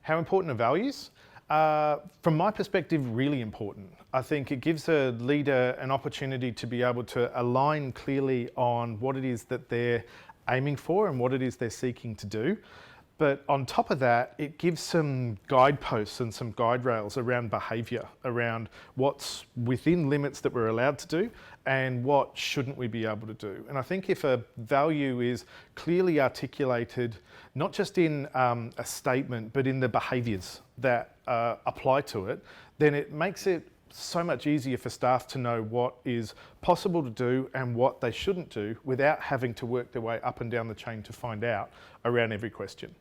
How important are values? From my perspective, really important. I think it gives a leader an opportunity to be able to align clearly on what it is that they're aiming for and what it is they're seeking to do. But on top of that, it gives some guideposts and some guide rails around behaviour, around what's within limits that we're allowed to do and what shouldn't we be able to do. And I think if a value is clearly articulated, not just in a statement, but in the behaviours that apply to it, then it makes it so much easier for staff to know what is possible to do and what they shouldn't do without having to work their way up and down the chain to find out around every question.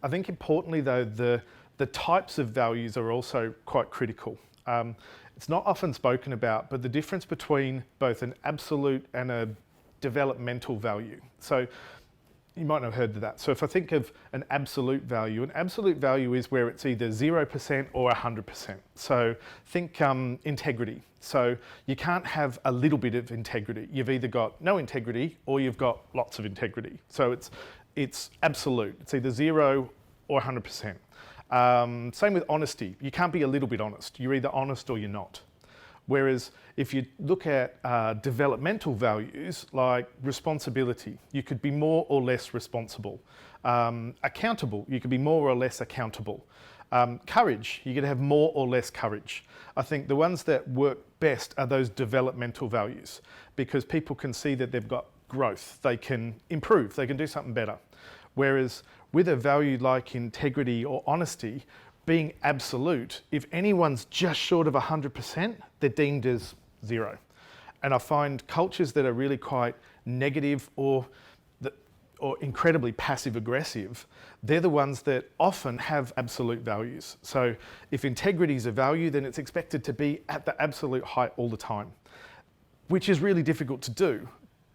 I think importantly though, the types of values are also quite critical. It's not often spoken about, but the difference between both an absolute and a developmental value. So you might not have heard of that. So if I think of an absolute value is where it's either 0% or 100%. So think integrity. So you can't have a little bit of integrity. You've either got no integrity or you've got lots of integrity. So it's absolute. It's either 0 or 100%. Same with honesty. You can't be a little bit honest. You're either honest or you're not. Whereas if you look at developmental values like responsibility, you could be more or less responsible. Accountable, you could be more or less accountable. Courage, you could have more or less courage. I think the ones that work best are those developmental values because people can see that they've got growth, they can improve, they can do something better. Whereas with a value like integrity or honesty, being absolute, if anyone's just short of 100%, they're deemed as 0. And I find cultures that are really quite negative or incredibly passive aggressive, they're the ones that often have absolute values. So if integrity is a value, then it's expected to be at the absolute height all the time, which is really difficult to do.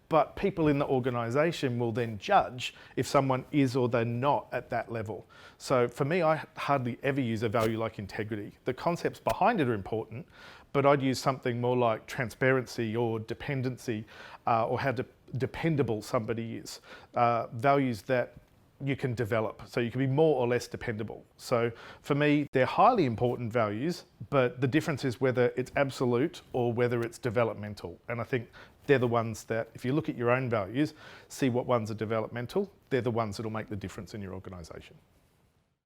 But people in the organisation will then judge if someone is or they're not at that level. So for me, I hardly ever use a value like integrity. The concepts behind it are important, but I'd use something more like transparency or dependency or how dependable somebody is. Values that you can develop, so you can be more or less dependable. So for me, they're highly important values, but the difference is whether it's absolute or whether it's developmental. And I think they're the ones that, if you look at your own values, see what ones are developmental, they're the ones that'll make the difference in your organisation.